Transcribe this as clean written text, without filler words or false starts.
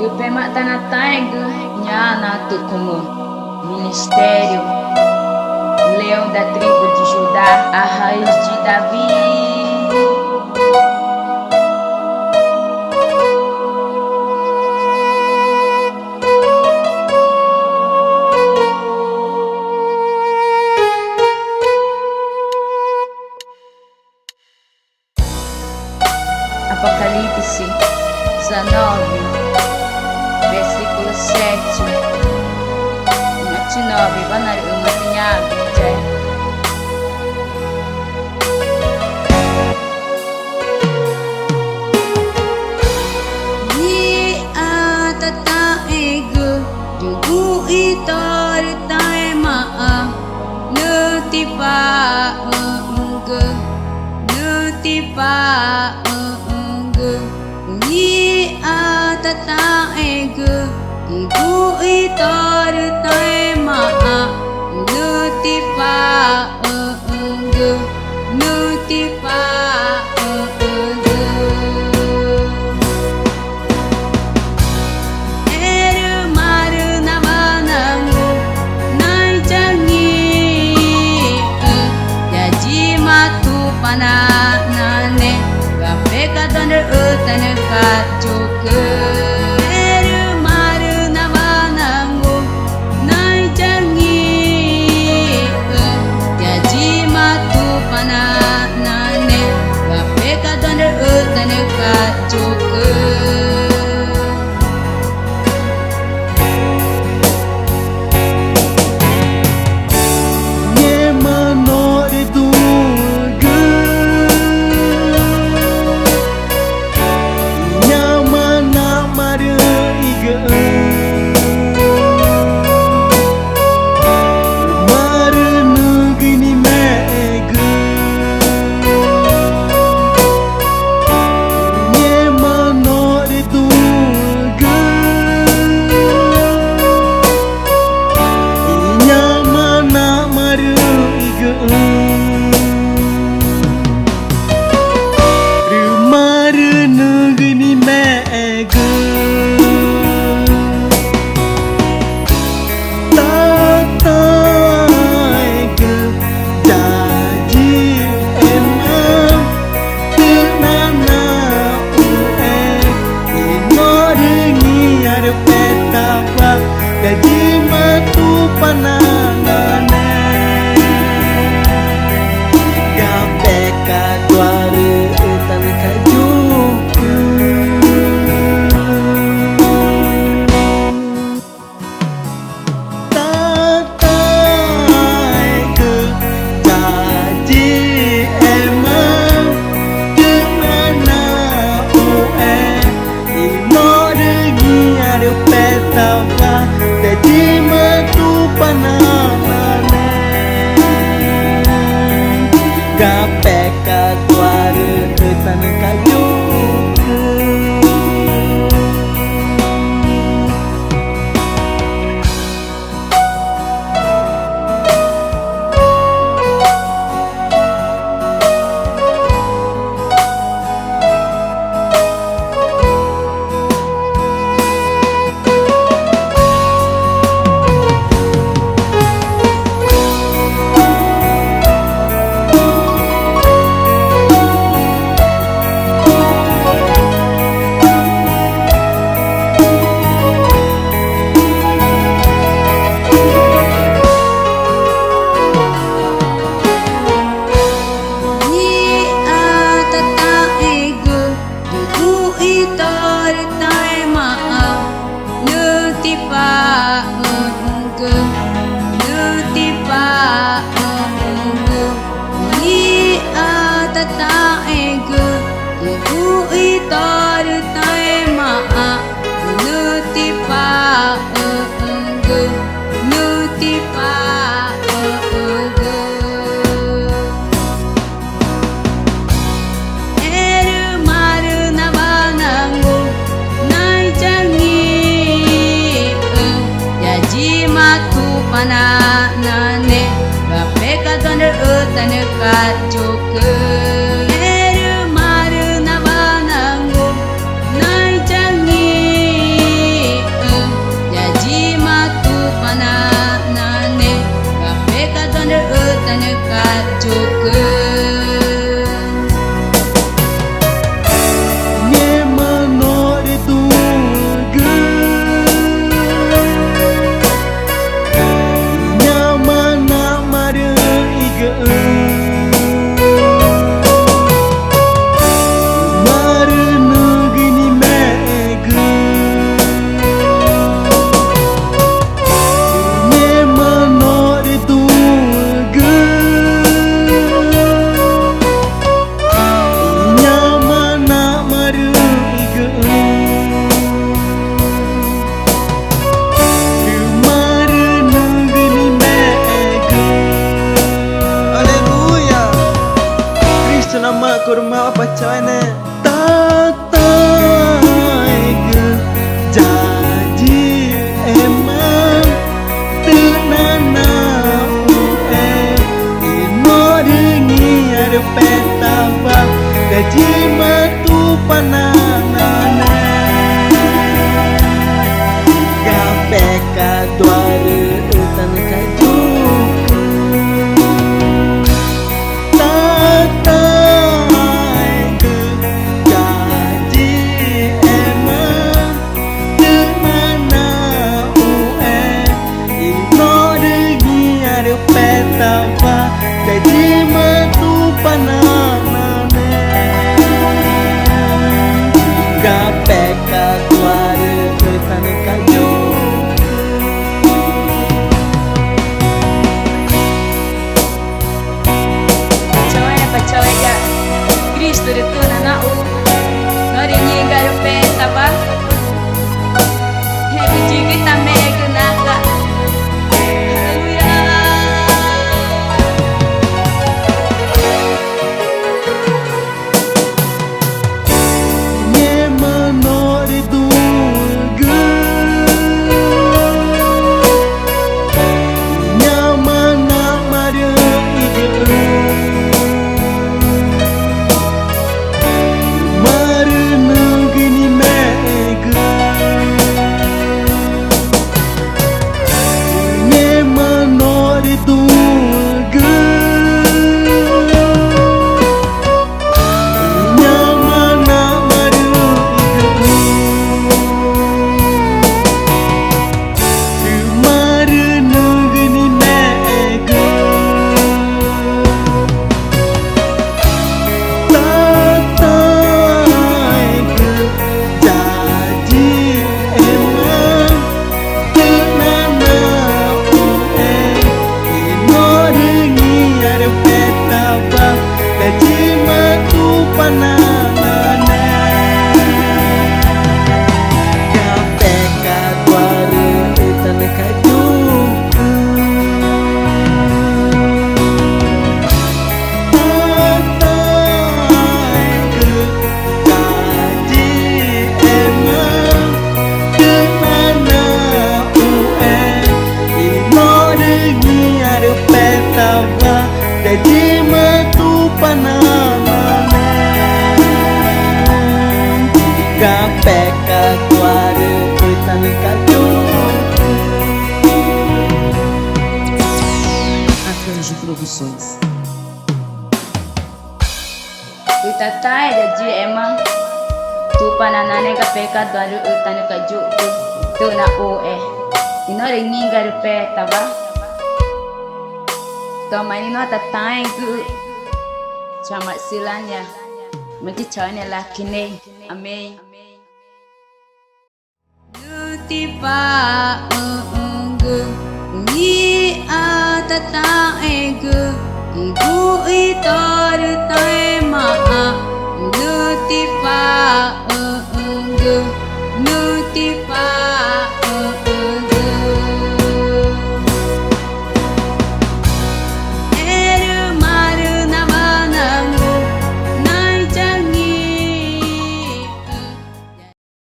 Mak tanah taiga Nhana tu como Ministério Leão da tribo de Judá, a raiz de Davi. Apocalipse 19, versículo 7. 19, benar umatnya bijak. Ni atata ego, jugu itor tae maa, nutipa enge, nutipa enge. Ni atata ego, jugu itor tae maa, nutipa enge, nutipa enge. Eru maru nawanangu nai cangi, yaji matu pananane, gape kataner utane kacuke. Pananane, gape kataner utane kacuke. Eru maru nawanangu nai cangi, tanekat juga. Kurma pacane tataiga janji emang tenana ino dengi ada petaba gaji matu pananane gapeka tuare utan kaju gaji matu pananane gapeka tuare utan kaju Pacawai ya Kristo itu nanau nori nyingga peta ba hebi jigita mega naga. gaji matu pananane gapeka tuare utan kaju Arcanjo Produções. Itatai jadi emang tu pananane kapeka tuare utan kaju tu na oe ino ringi garupe taba Kamani no tatai ku camat silanya mesti cahaya lakine amin lutipa unggu ni atatai ku igu itar tai ma lutipa unggu